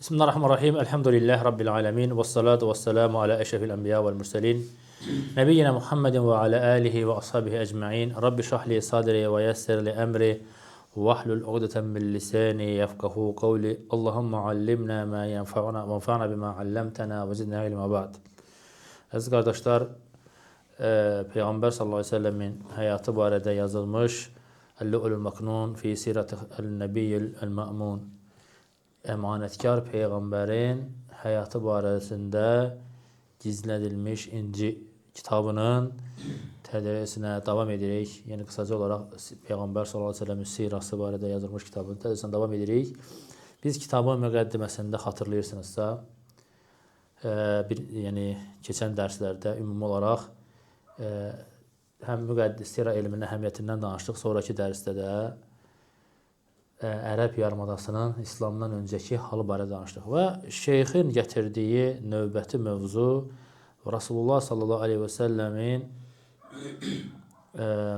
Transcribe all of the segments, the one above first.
Bismillahirrahmanirrahim. Elhamdülillahi Rabbil alemin. Vessalatu vesselamu ala eşrefil enbiya vel murselin. Nebiyyina Muhammedin ve ala alihi ve ashabihi ecma'in. Rabbi şahli sadri ve yessir li emri. Vahlul uqdeten min lisani yefkahu kavli. Allahümme allimna ma yenfa'una ve enfa'na bima allamtana ve zidna ilma ba'd. Aziz kardeşler, Peygamber sallallahu aleyhi ve sellemin hayatı barədə yazılmış El-Lu'lul Maknun fi Sirati el-Nebiyyil el-Ma'mun. Əmanətkar Peyğəmbərin həyatı barəsində gizlədilmiş İnci kitabının tədrisinə davam edirik. Yəni qısaca olaraq Peyğəmbər sallallahu əleyhi və səlləmin sirası barədə yazılmış kitabın tədrisinə davam edirik. Biz kitabın müqəddiməsində xatırlayırsınızsa, yəni keçən dərslərdə ümumi olaraq həm sira elminin əhəmiyyətindən danışdıq, sonraki dərsdə də Ərəb yarımadasının İslamdan öncəki halı barədə danışdıq və şeyxin gətirdiyi növbəti mövzu Rasulullah sallallahu aleyhi və səlləmin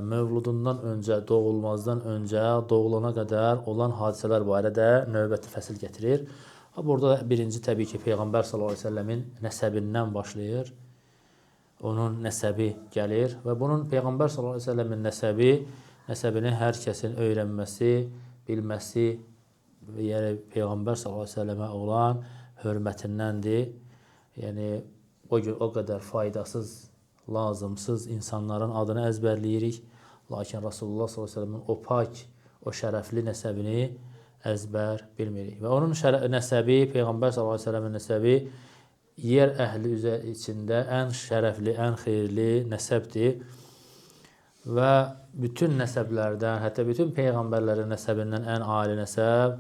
mövludundan öncə, doğulmazdan öncə, doğulana qədər olan hadisələr barədə növbəti fəsil gətirir. Burada birinci təbii ki, Peyğəmbər sallallahu aleyhi və səlləmin nəsəbindən başlayır. Onun nəsəbi gəlir və bunun Peyğəmbər sallallahu aleyhi və səlləmin nəsəbini hər kəsin öyrənməsi, bilməsi, yəni Peyğəmbər sallallahu əleyhi və səlləmə olan hörmətindəndir. Yəni o qədər faydasız, lazımsız insanların adını əzbərləyirik. Lakin Rasulullah sallallahu əleyhi və səlləmin o pak, o şərəfli nəsəbini əzbər bilmirik. Və onun nəsəbi, Peyğəmbər sallallahu əleyhi və səlləmin nəsəbi yer əhli içində ən şərəfli, ən xeyirli nəsəbdir. Və bütün nəsəblərdən, hətta bütün Peyğəmbərlərin nəsəbindən ən ali nəsəb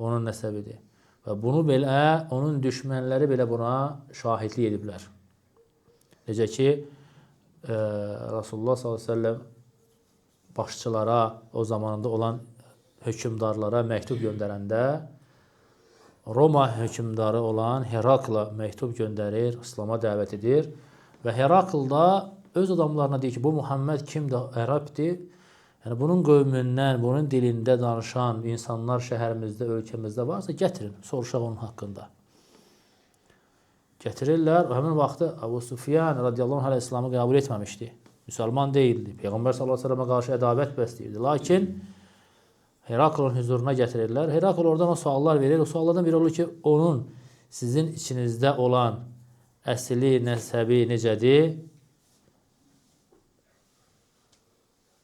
onun nəsəbidir. Və bunu belə, onun düşmənləri belə buna şahidlik ediblər. Necə ki, Rasulullah s.ə.v başçılara, o zamanında olan hökümdarlara məktub göndərəndə, Roma hökümdarı olan Herakla məktub göndərir, İslama dəvət edir və Herakl da öz adamlarına deyir ki, bu Muhammed kimdir? Ərəbdir. Yəni, bunun qövmündən, bunun dilində danışan insanlar şəhərimizdə, ölkəmizdə varsa, gətirin, soruşaq onun haqqında. Gətirirlər. Həmin vaxtı Əbu Süfyan radiyallahu anh İslamı qəbul etməmişdi. Müsəlman deyildi. Peyğəmbər sallallahu əleyhi və səlləmə qarşı ədavət bəsləyirdi. Lakin Heraklın hüzuruna gətirirlər. Herakl oradan o suallar verir. O suallardan biri olur ki, onun sizin içinizdə olan əsli, nəsəbi necədir?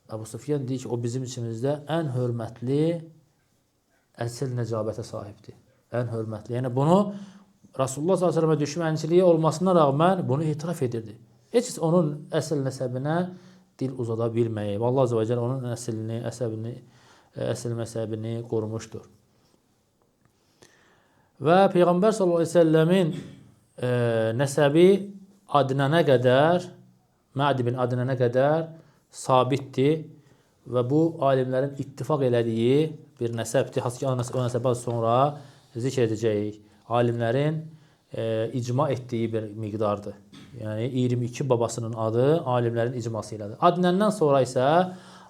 Əbu Süfyan deyir ki, o bizim içimizdə ən hörmətli əsl nəcabətə sahibdir. Ən hörmətli. Yəni bunu Rasulullah s.ə.və düşmənçiliyi olmasına rağmen bunu etiraf edirdi. Heç onun əsl nəsəbinə dil uzada bilməyib. Allah azə və cələ onun əslini, əsl məsəbini qorumuşdur. Və Peyğəmbər s.ə.v-in nəsəbi Adnənə qədər, Mə'd bin Adnənə qədər sabitdir və bu alimlərin ittifaq elədiyi bir nəsəbdir. Hansı ki, o nəsəbdən sonra zikr edəcəyik. Alimlərin icma etdiyi bir miqdardır. Yəni 22 babasının adı alimlərin icması ilədir. Adnəndən sonra isə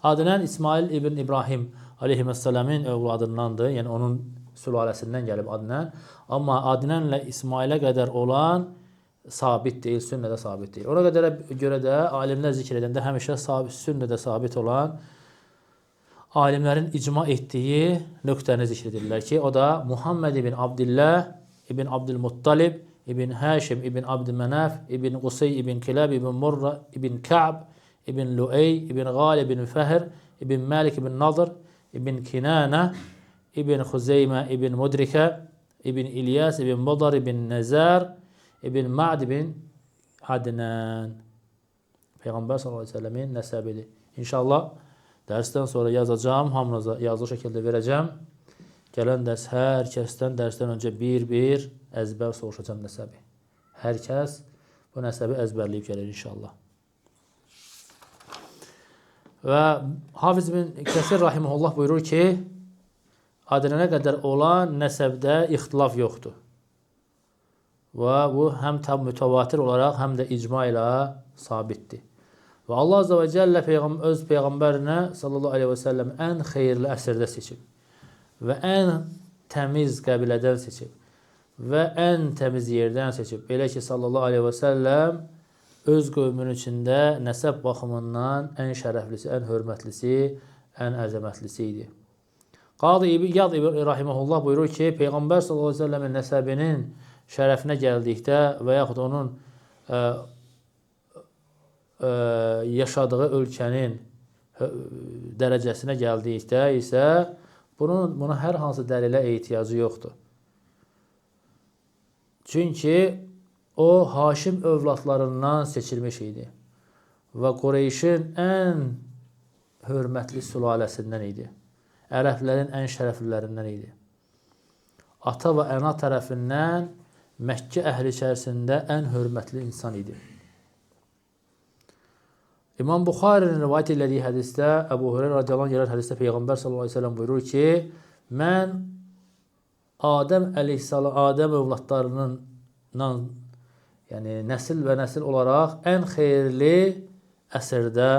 Adnən İsmail ibn İbrahim aleyhisselamın övladındandır. Yəni onun sülaləsindən gəlib Adnən. Amma Adnənlə İsmailə qədər olan sabit deyil, sünnədə sabit deyil. Ona görə də alimlər zikr edəndə həmişə sünnədə sabit olan alimlərin icma etdiyi nöqtəni zikr edirlər ki, o da Muhammed ibn Abdillah ibn Abdülmuttalib ibn Həşim ibn Abdülmənəf ibn Qusay ibn Kilab ibn Murra ibn Ka'b ibn Lu'ey ibn Ghalib ibn Fəhr ibn Malik ibn Nadr ibn Kinana ibn Xuzeymə ibn Mudrikə ibn İlyas ibn Mudar ibn Nəzər İbn Ma'd ibn Adnən. Peyğəmbər sallallahu əleyhi və səlləmin nəsəbidir. İnşallah dərsdən sonra yazacağım, hamınıza yazılı şəkildə verəcəm. Gələn dərs hər kəsdən dərsdən öncə bir əzbər soruşacağım nəsəbi. Hər kəs bu nəsəbi əzbərləyib gəlir inşallah. Və Hafiz bin Kəsir rahimehullah buyurur ki, Adnənə qədər olan nəsəbdə ixtilaf yoxdur. Və bu həm mütəvatir olaraq, həm də icma ilə sabitdir. Və Allah Azə və Cəllə öz Peyğəmbərinə sallallahu aleyhi və səlləm ən xeyirli əsrdə seçib və ən təmiz qəbilədən seçib və ən təmiz yerdən seçib. Belə ki, sallallahu aleyhi və səlləm öz qövmünün içində nəsəb baxımından ən şərəflisi, ən hörmətlisi, ən əzəmətlisi idi. Qadı İyad rahimehullah buyurur ki, Peyğəmbər sallallahu aleyhi və səlləmin nəsəbinin şərəfinə gəldikdə və yaxud onun yaşadığı ölkənin dərəcəsinə gəldikdə isə buna hər hansı dəlilə ehtiyacı yoxdur. Çünki o Haşim övladlarından seçilmiş idi və Qureyşin ən hörmətli sülaləsindən idi. Ərəblərin ən şərəflilərindən idi. Ata və ana tərəfindən Məkkə əhli içərisində ən hörmətli insan idi. İmam Buxarinin rivayət elədiyi hədisdə, Əbu Hüreyrə radiyallahu anh gələn hədisdə Peyğəmbər sallallahu aleyhi ve sellem buyurur ki, mən Adəm övladlarından, yəni nəsil və nəsil olaraq ən xeyirli əsrdə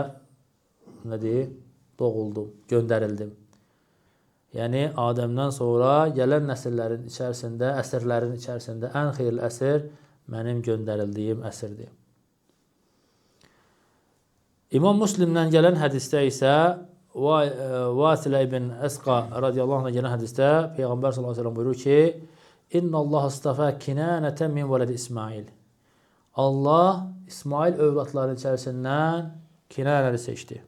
doğuldum, göndərildim. Yəni Adəmdən sonra gələn nəsillərin içərisində, əsrlərin içərisində ən xeyirli əsr mənim göndərildiyim əsrdir. İmam Müslimdən gələn hədisdə isə Vasilə ibn Əsqa radiyallahu anh gələn hədisdə Peyğəmbər sallallahu aleyhi ve sellem buyurur ki İnna Allah istafa kinanətən min vələdi İsmail. Allah İsmail övladları içərisindən Kinanəni seçdi.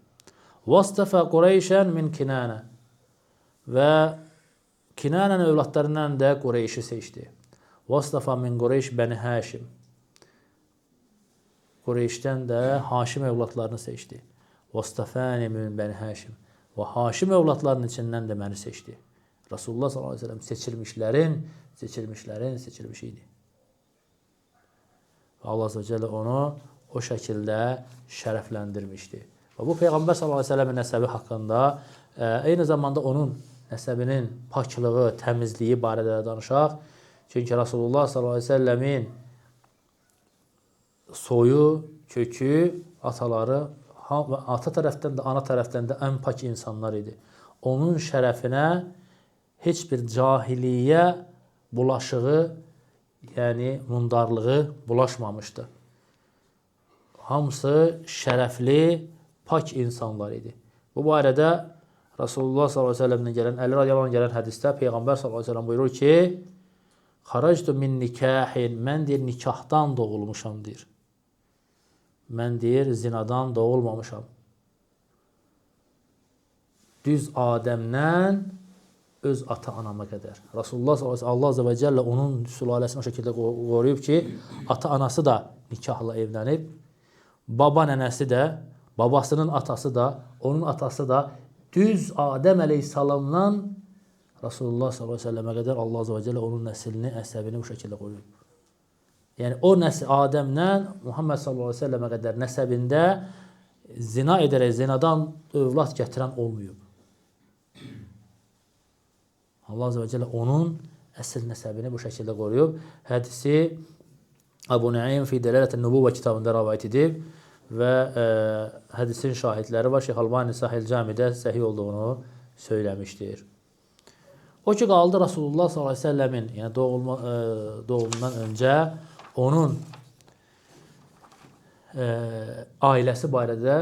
Vastafa Qureyşən min Kinanə. Və Kinanənin övladlarından da Qureyşi seçdi. Vastafa min Qureyş bəni Həşim. Qureyşdən də Haşim övladlarını seçdi. Vastafani min bəni Həşim. Və Haşim övladlarının içindən də məni seçdi. Rasulullah sallallahu aleyhi ve sellem seçilmişi idi. Allah azze ve celle onu o şəkildə şərəfləndirmişdi. Və bu Peyğəmbər sallallahu aleyhi ve sellemin nəsəbi haqqında eyni zamanda onun nəsəbinin paklığı, təmizliyi barədə danışaq. Çünki Rasulullah sallallahu aleyhi ve sellemin soyu, kökü, ataları ata tərəfdən də, ana tərəfdən də ən pak insanlar idi. Onun şərəfinə heç bir cahiliyyə bulaşığı, yəni mundarlığı bulaşmamışdı. Hamısı şərəfli, pak insanlar idi. Bu barədə Rasulullah sallallahu aleyhi ve sellem'dən gələn, Əli radiyallahu anh gələn hədisdə Peyğəmbər sallallahu aleyhi ve sellem buyurur ki, xaractu min nikahin, mən deyir, nikahdan doğulmuşam deyir. Mən deyir, zinadan doğulmamışam. Düz Adəmdən öz ata-anama qədər. Rasulullah sallallahu aleyhi ve sellem, Allah azze ve celle onun sülaləsini o şəkildə qoruyub ki, ata-anası da nikahla evlənib, baba nənəsi də, babasının atası da, onun atası da düz Adəm əleyhissalamdan Rasulullah sallallahu aleyhi ve sellem'e qədər Allah azze ve celle onun nəslini, əsəbini bu şəkildə qoruyub. Yəni o nəsil Adəmdən Muhammed sallallahu aleyhi ve sellem'e qədər nəsəbində zina edərək zinadan övlad gətirən olmayıb. Allah azze ve celle onun əsl nəsəbini bu şəkildə qoruyub. Hədisi Əbu Nuaym fi Dəlalətün Nübüvvə kitabında rivayət edib və hədisin şahidləri var. Şeyx Albani Sahih Cami'də səhih olduğunu söyləmişdir. O ki qaldı Rasulullah sallallahu aleyhi ve sellemin yəni doğumundan öncə onun ailəsi barədə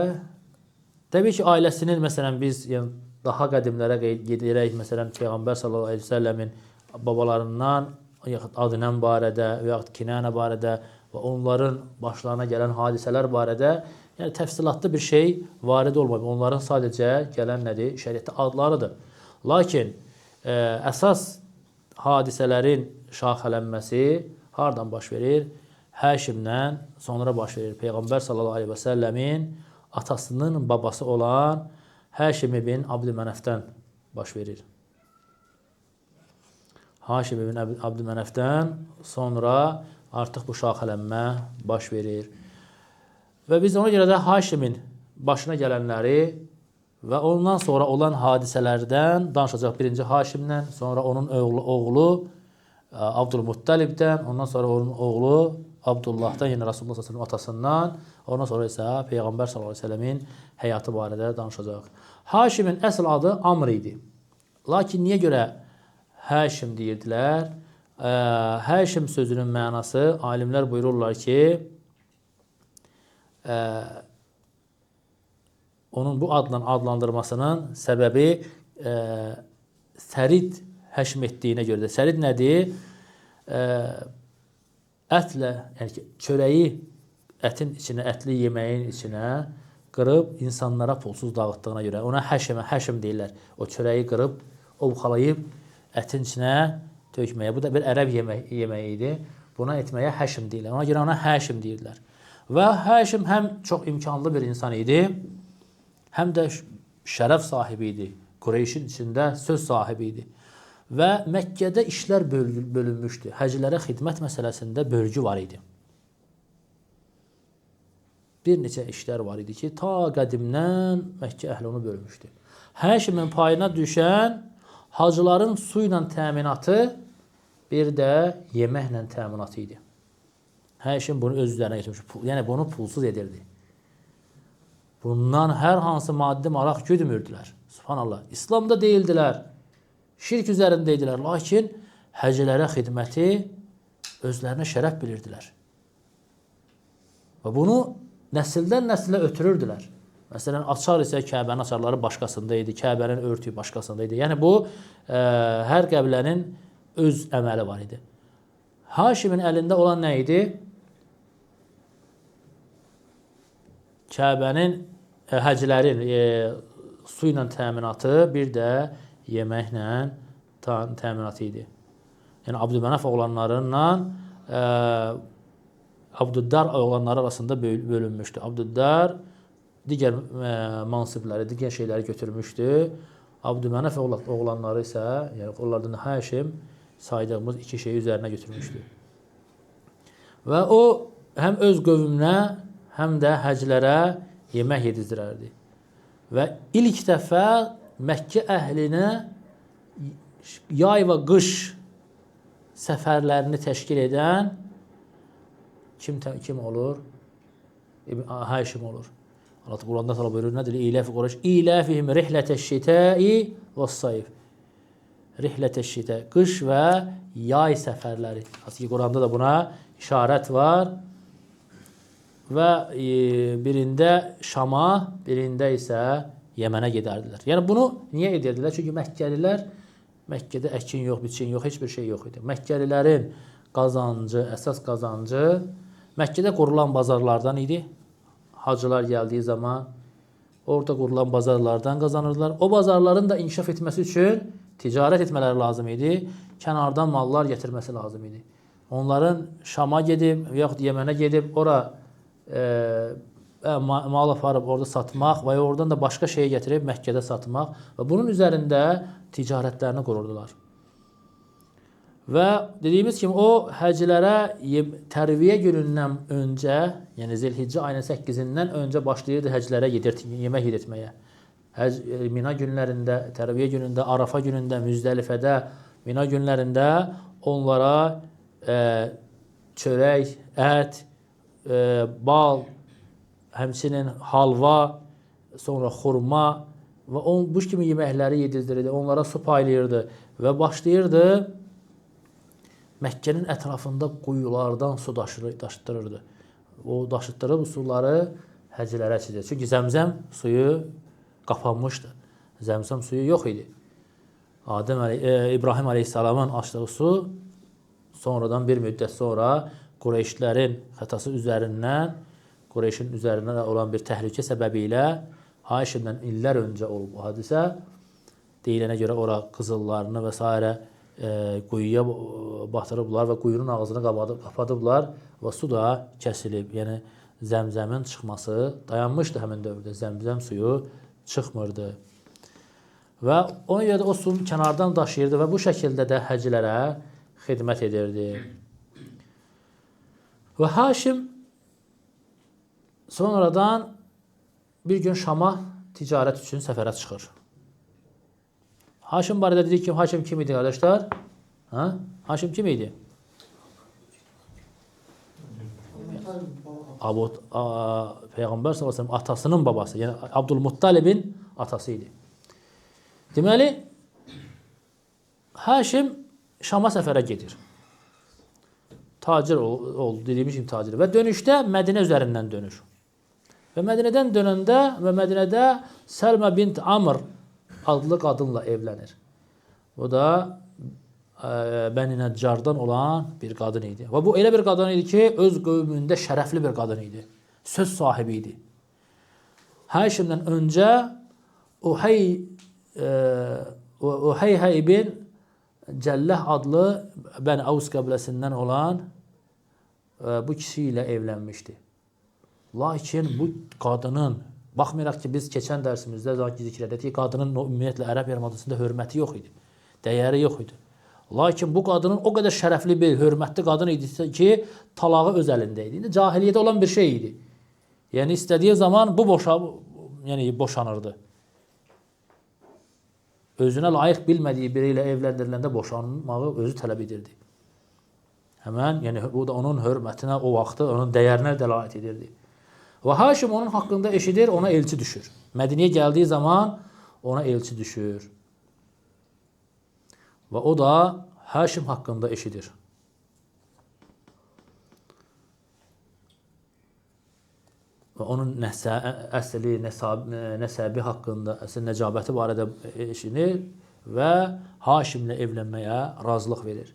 təbii ki ailəsinin məsələn biz yəni daha qədimlərə gedirək məsələn Peyğəmbər sallallahu aleyhi ve sellemin babalarından yaxud Adnan barədə və yaxud Kinanə barədə və onların başlarına gələn hadisələr barədə yəni təfsilatlı bir şey varid olmayıb. Onların sadəcə gələn nədir? Şəriətdə adlarıdır. Lakin əsas hadisələrin şaxələnməsi hardan baş verir? Həşimdən sonra baş verir. Peyğəmbər sallallahu aleyhi ve sellemin atasının babası olan Həşim ibn Abdülmənəfdən baş verir. Haşim ibn Abdülmənəfdən sonra artıq bu şaxələnmə baş verir. Və biz ona görə də Haşimin başına gələnləri və ondan sonra olan hadisələrdən danışacaq. Birinci Haşimdən, sonra onun oğlu Abdülmuttalibdən, ondan sonra onun oğlu Abdullahdan, yəni Rasulullah s.ə.v atasından, ondan sonra isə Peyğəmbər s.ə.v-in həyatı barədə danışacaq. Haşimin əsl adı Amr idi. Lakin niyə görə Həşim deyirdilər? Həşim sözünün mənası, alimlər buyururlar ki, onun bu adla adlandırmasının səbəbi sərid həşm etdiyinə görədir. Sərid nədir? Ətlə, yəni çörəyi ətin içinə, ətli yeməyin içinə qırıb insanlara pulsuz dağıtdığına görə ona həşm deyirlər. O çörəyi qırıb, ovxalayıb ətin içinə tökməyə. Bu da bir ərəb yeməyi idi. Buna etməyə həşm deyirlər. Ona görə ona həşm deyirlər. Və həşm həm çox imkanlı bir insan idi, həm də şərəf sahibi idi. Qureyşin içində söz sahibi idi. Və Məkkədə işlər bölünmüşdü. Həclərə xidmət məsələsində bölgü var idi. Bir neçə işlər var idi ki, ta qədimdən Məkkə əhli onu bölmüşdü. Həşimin payına düşən hacıların su ilə təminatı, bir də yeməklə təminatı idi. Həşim bunu öz üzərinə getirmiş. Yəni bunu pulsuz edirdi. Bundan hər hansı maddi maraq güdmürdülər. Subhanallah. İslamda deyildilər. Şirk üzərində idilər. Lakin həcələrə xidməti özlərinə şərəf bilirdilər. Və bunu nəsildən nəsilə ötürürdülər. Məsələn, açar isə Kəbənin açarları başqasında idi, Kəbənin örtüyü başqasında idi. Yəni bu hər qəbilənin öz əməli var idi. Haşimin əlində olan nə idi? Kəbənin, həclərin su ilə təminatı, bir də yeməklə təminatı idi. Yəni Abdülmənaf oğlanlarından Abdüddar oğlanları arasında bölünmüşdü. Abdüddar digər mansibləri, digər şeyləri götürmüşdü. Abdülmənaf oğlanları isə, yəni onlardan Həşim saydığımız iki şeyi üzərinə götürmüşdü. Və o həm öz qövmünə, həm də həclərə yemək yedizdirərdi. Və ilk dəfə Məkkə əhlinə yay və qış səfərlərini təşkil edən kim olur? Həşim olur. Allah Quranda təala buyurur, nədir? İləfi Qureyş, İləfihim rihlətəş-şitəi vəs-sayf. Rihlətəş-şitə, qış və yay səfərləri. Aslında Quranda da buna işarət var. Və birində Şama, birində isə Yəmənə gedərdilər. Yəni bunu niyə edirdilər? Çünki Məkkəlilər, Məkkədə əkin yox, biçin yox, heç bir şey yox idi. Məkkəlilərin qazancı, əsas qazancı Məkkədə qurulan bazarlardan idi. Hacılar gəldiyi zaman orada qurulan bazarlardan qazanırdılar. O bazarların da inkişaf etməsi üçün ticarət etmələri lazım idi. Kənardan mallar gətirməsi lazım idi. Onların Şama gedib, yaxud Yəmənə gedib, ora mal aparıb orada satmaq və oradan da başqa şeyi gətirib Məkkədə satmaq və bunun üzərində ticarətlərini qururdular. Və dediyimiz kimi o həclərə tərviyə günündən öncə, yəni Zilhiccə ayının 8-dən öncə başlayırdı həclərə yemək yedirtməyə. Mina günlərində, tərviyə günündə, Arafa günündə, Müzdəlifədə, Mina günlərində onlara çörək, ət, bal, həmçinin halva, sonra xurma və bu kimi yeməkləri yedirdirdi, onlara su paylayırdı və başlayırdı Məkkənin ətrafında quyulardan su daşıtdırırdı. O daşıtdırıb suları həclərə çizir. Çünki Zəmzəm suyu qapanmışdı. Zəmzəm suyu yox idi. İbrahim Aleyhisselamın açdığı su sonradan bir müddət sonra Qureyşlərin xətası üzərindən, Qureyşin üzərindən olan bir təhlükə səbəbi ilə Haşimdən illər öncə olub bu hadisə. Deyilənə görə ora qızıllarını və s. Quyuya batırıblar və quyunun ağzını qapadıblar və su da kəsilib. Yəni Zəmzəmin çıxması dayanmışdı həmin dövrdə. Zəmzəm suyu çıxmırdı. Və ona görə də o su kənardan daşıyırdı və bu şəkildə də həclərə xidmət edirdi. Və Haşim sonradan bir gün Şama ticarət üçün səfərə çıxır. Haşim barədə dedik ki, Haşim kim idi qardaşlar? Haşim kim idi? Peyğəmbər s.ə.v atasının babası, yəni Abdülmuttalibin atası idi. Deməli, Haşim Şama səfərə gedir. tacir oldu, dediyimiz kimi tacir. Və dönüşdə Mədinə üzərindən dönür. Və Mədinədən dönəndə və Mədinədə Səlmə bint Amr adlı qadınla evlənir. O da Bəni Nəccardan olan bir qadın idi. Və bu elə bir qadın idi ki, öz qövmündə şərəfli bir qadın idi. Söz sahibi idi. Həşimdən öncə Uheyhə ibn Cəlləh adlı Bəni Avs qəbiləsindən olan bu kişi ilə evlənmişdi. Lakin bu qadının, baxmayaraq ki, biz keçən dərsimizdə zikr etdik ki, qadının ümumiyyətlə ərəb yarımadasında hörməti yox idi, dəyəri yox idi. Lakin bu qadının o qədər şərəfli bir, hörmətli qadın idi ki, talağı öz əlində idi. Cahiliyyədə olan bir şey idi. Yəni istədiyi zaman bu boşanırdı. Özünə layiq bilmədiyi biri ilə evləndiriləndə boşanmağı özü tələb edirdi. Həmən, yəni bu da onun hörmətinə, o vaxtı onun dəyərinə dəlalət edirdi. Və Haşim onun haqqında eşidir, ona elçi düşür. Mədiniyə gəldiyi zaman ona elçi düşür. Və o da Haşim haqqında eşidir. Və onun əsli, nəsəbi haqqında, əsl nəcabəti barədə eşidir və Haşimlə evlənməyə razılıq verir.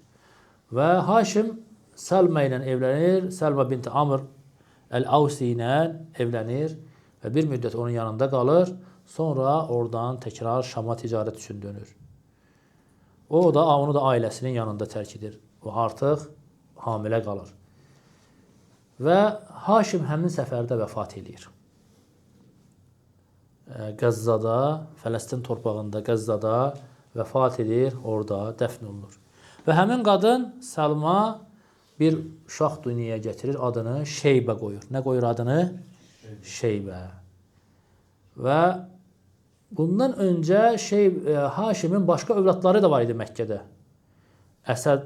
Və Haşim Səlmə ilə evlənir, Səlmə bint Amr Əl-Avsi ilə evlənir və bir müddət onun yanında qalır, sonra oradan təkrar Şama ticarət üçün dönür. Onu da ailəsinin yanında tərk edir və artıq hamilə qalır. Və Haşim həmin səfərdə vəfat edir. Qəzzada, Fələstin torpağında Qəzzada vəfat edir, orada dəfn olunur. Və həmin qadın Səlma bir uşaq dünyaya gətirir, adını Şeybə qoyur. Nə qoyur adını? Şeybə. Və bundan öncə Haşimin başqa övladları da var idi Məkkədə. Əsəd,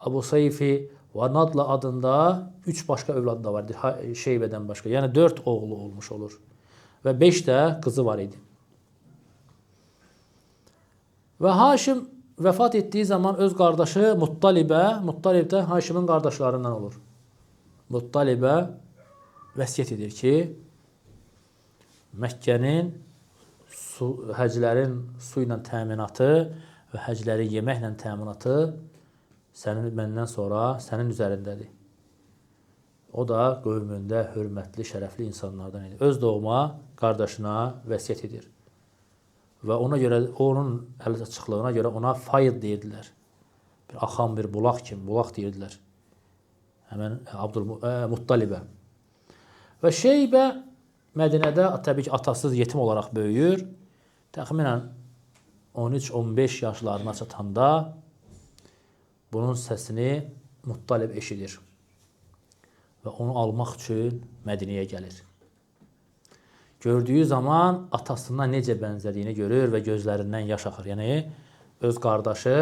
Əbu Seyfi və Nadla adında 3 başqa övladı da var idi Şeybədən başqa. Yəni 4 oğlu olmuş olur. Və 5 də qızı var idi. Və Haşim vəfat etdiyi zaman öz qardaşı Muttalib də Haşimin qardaşlarından olur. Muttalibə vəsiyyət edir ki, Məkkənin həclərin su ilə təminatı və həclərin yeməklə təminatı məndən sonra sənin üzərindədir. O da qövmündə hörmətli, şərəfli insanlardan idi. Öz doğma qardaşına vəsiyyət edir. Və ona görə, onun əl açıqlığına görə ona fayd deyirdilər. Bir axan, bir bulaq kimi, bulaq deyirdilər. Həmən Muttalibə. Və Şeybə Mədinədə təbii ki, atasız yetim olaraq böyüyür. Təxminən 13-15 yaşlarına çatanda bunun səsini Muttalib eşidir. Və onu almaq üçün Mədiniyə gəlir. Gördüyü zaman atasına necə bənzədiyini görür və gözlərindən yaş axır. Yəni, öz qardaşı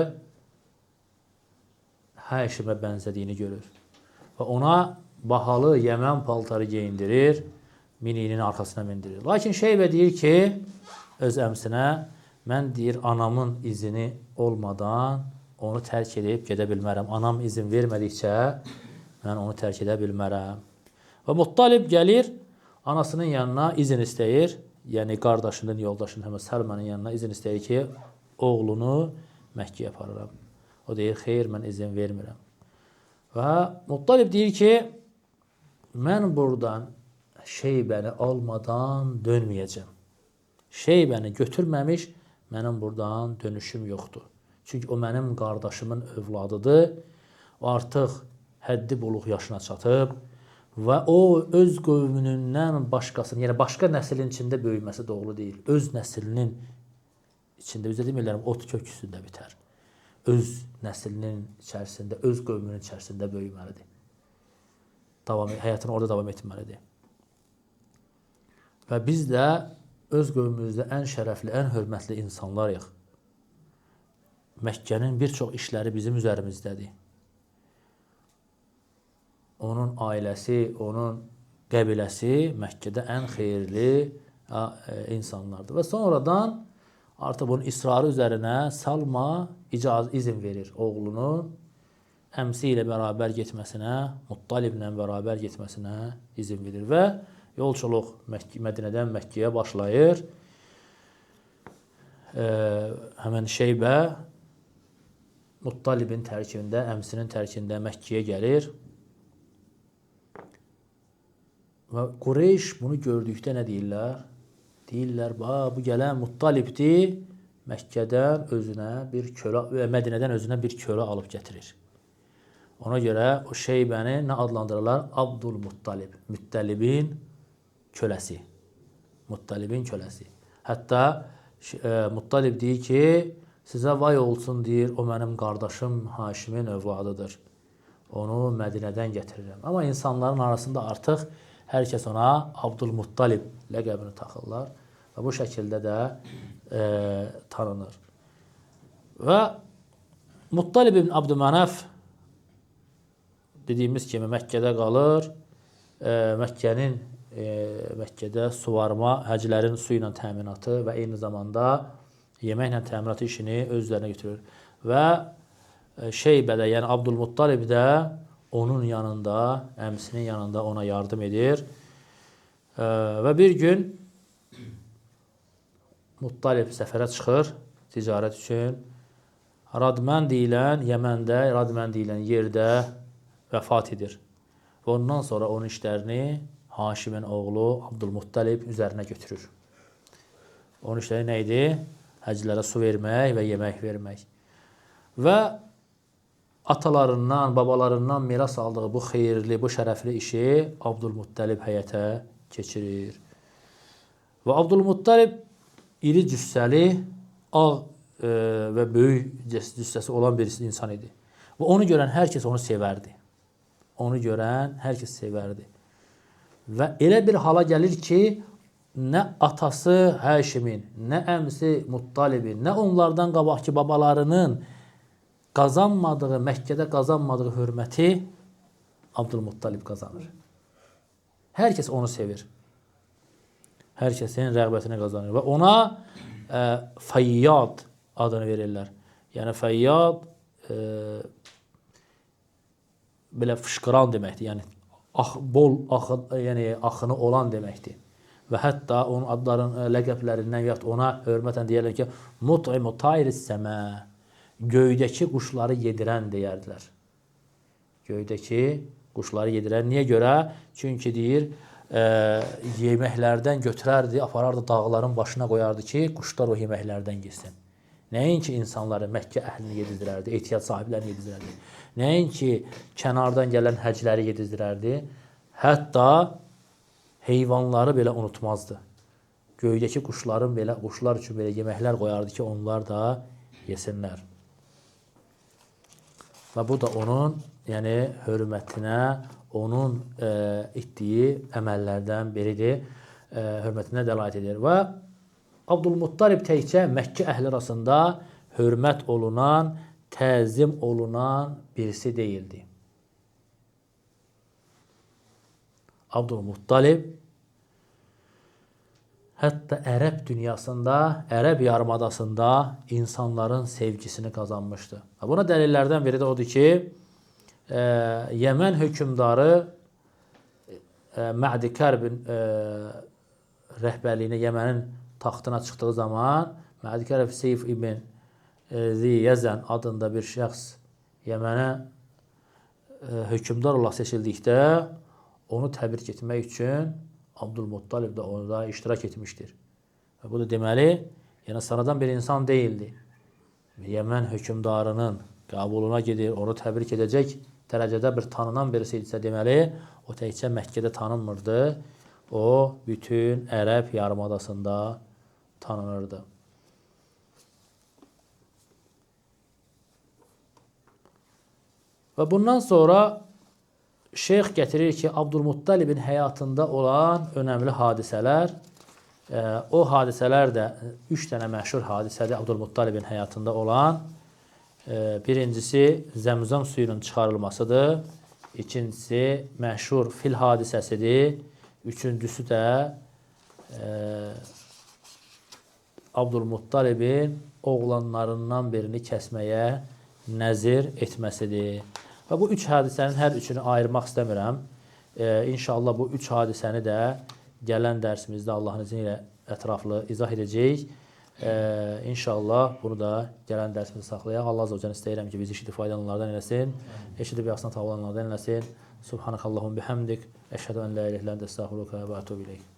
Həşimə bənzədiyini görür. Və ona bahalı Yəmən paltarı geyindirir, mininin arxasına mindirir. Lakin Şeybə deyir ki, öz əmsinə, mən deyir, anamın izini olmadan onu tərk edib gedə bilmərəm. Anam izin vermədikcə mən onu tərk edə bilmərəm. Və Muttalib gəlir, anasının yanına izin istəyir, yəni qardaşının, yoldaşının, həmən Səlmənin yanına izin istəyir ki, oğlunu Məkkəyə aparıram. O deyir, xeyr, mən izin vermirəm. Və Muttalib deyir ki, mən buradan Şeybəni almadan dönməyəcəm. Şeybəni götürməmiş, mənim buradan dönüşüm yoxdur. Çünki o mənim qardaşımın övladıdır. O artıq həddi buluq yaşına çatıb və o öz qövmündən başqasının, yəni başqa nəslin içində böyüməsi doğru deyil. Öz nəslinin içində, bizə demirlərəm, ot köküsündə bitər. Öz nəslinin içərisində, öz qövmünün içərisində böyüməlidir. Həyatını orada davam etməlidir. Və biz də öz qövmümüzdə ən şərəfli, ən hörmətli insanlarıq. Məkkənin bir çox işləri bizim üzərimizdədir. Onun ailəsi, onun qəbiləsi Məkkədə ən xeyirli insanlardır. Və sonradan artıq bunun israrı üzərinə Salma izin verir oğlunun əmsi ilə bərabər getməsinə, Muttaliblə bərabər getməsinə izin verir və yolçuluq Mədinədən Məkkəyə başlayır. Həmən Şeybə Muttalibin tərkibində, əmsinin tərkibində Məkkəyə gəlir. Və Qureyş bunu gördükdə nə deyirlər? Deyirlər, bu gələn Muttalibdir, Məkkədən özünə bir kölə, Mədinədən özünə bir kölə alıb gətirir. Ona görə o Şeybəni nə adlandırırlar? Abdülmuttalib, Müttəlibin köləsi. Muttalibin köləsi. Hətta Muttalib deyir ki, sizə vay olsun deyir, o mənim qardaşım Haşimin övladıdır. Onu Mədinədən gətirirəm. Amma insanların arasında artıq hər kəs ona Abdülmuttalib ləqəbini taxırlar və bu şəkildə də tanınır. Və Muttalib ibn Abdümanaf dediyimiz kimi Məkkədə qalır. Məkkədə suvarma, həclərin su ilə təminatı və eyni zamanda yeməklə təminatı işini öz üzərinə götürür. Və Şeybədə, yəni Abdülmuttalib də onun yanında, əmsinin yanında ona yardım edir. Və bir gün Muttalib səfərə çıxır ticarət üçün. Radmən deyilən, Yəməndə Radmən deyilən yerdə vəfat edir. Və ondan sonra onun işlərini Haşimin oğlu Abdülmuttalib üzərinə götürür. Onun işləri nə idi? Həclərə su vermək və yemək vermək. Və atalarından, babalarından miras aldığı bu xeyirli, bu şərəfli işi Abdülmuttalib həyata keçirir. Və Abdülmuttalib iri cüssəli, ağ və böyük cüssəsi olan bir insan idi. Və onu görən hər kəs onu sevərdi. Onu görən hər kəs sevərdi. Və elə bir hala gəlir ki, nə atası Həşimin, nə əmsi Muttalibin, nə onlardan qabaqki babalarının qazanmadığı, Məkkədə qazanmadığı hörməti Abdülmuttalib qazanır. Hər kəs onu sevir. Hər kəsin rəğbətini qazanır. Və ona Fəyyad adını verirlər. Yəni Fəyyad belə fışqıran deməkdir. Yəni bol axını olan deməkdir. Və hətta onun adların ləqəblərindən yaxud ona hörmətən deyirlər ki, Mut'imu tayris səmə, göydəki quşları yedirən deyərdilər. Göydəki quşları yedirən. Niyə görə? Çünki deyir, yeməklərdən götürərdi, aparardı dağların başına qoyardı ki, quşlar o yeməklərdən yesin. Nəinki insanları, Məkkə əhlini yedizdirərdi, ehtiyat sahiblərini yedizdirərdi. Nəinki kənardan gələn həcləri yedizdirərdi. Hətta heyvanları belə unutmazdı. Göydəki quşların belə, quşlar üçün belə yeməklər qoyardı ki, onlar da yesinlər. Və bu da onun, yəni hörmətinə, onun etdiyi əməllərdən biridir, hörmətinə dəlalət edir. Və Abdülmuttalib təkcə Məkkə əhli arasında hörmət olunan, təzim olunan birisi deyildi. Abdülmuttalib hətta Ərəb dünyasında, Ərəb yarımadasında insanların sevgisini qazanmışdı. Buna dəlillərdən biri də odur ki, Yəmən hökümdarı Mə'di Kərbin rəhbərliyinə Yəmənin taxtına çıxdığı zaman Mə'di Kərb Seyf ibn Ziyəzən adında bir şəxs Yəmənə hökümdar olaraq seçildikdə onu təbrik etmək üçün Abdülmuttalib də orada iştirak etmişdir. Və bu da deməli, yəni sıradan bir insan deyildi. Yəmən hökümdarının qəbuluna gedir, onu təbrik edəcək dərəcədə bir tanınan birisi idisə deməli, o təkcə Məkkədə tanınmırdı, o bütün Ərəb yarımadasında tanınırdı. Və bundan sonra şeyx gətirir ki, Abdülmuttalibin həyatında olan önəmli hadisələr, o hadisələr də 3 dənə məşhur hadisədir Abdülmuttalibin həyatında olan. Birincisi Zəmzəm suyunun çıxarılmasıdır. İkincisi məşhur fil hadisəsidir. Üçüncüsü də Abdülmuttalibin oğlanlarından birini kəsməyə nəzir etməsidir. Və bu üç hadisənin hər üçünü ayırmaq istəmirəm. İnşallah bu üç hadisəni də gələn dərsimizdə Allahın izni ilə ətraflı izah edəcəyik. İnşallah bunu da gələn dərsimizdə saxlayaq. Allah azə və cəllə istəyirəm ki, bizi eşidib faydalananlardan eləsin, eşidib yaxşısına tabi olanlardan eləsin. Subhanakallahum bihamdik, əşhədu ən la ilahe illə əntə estəğfiruka və etûbü ileyk.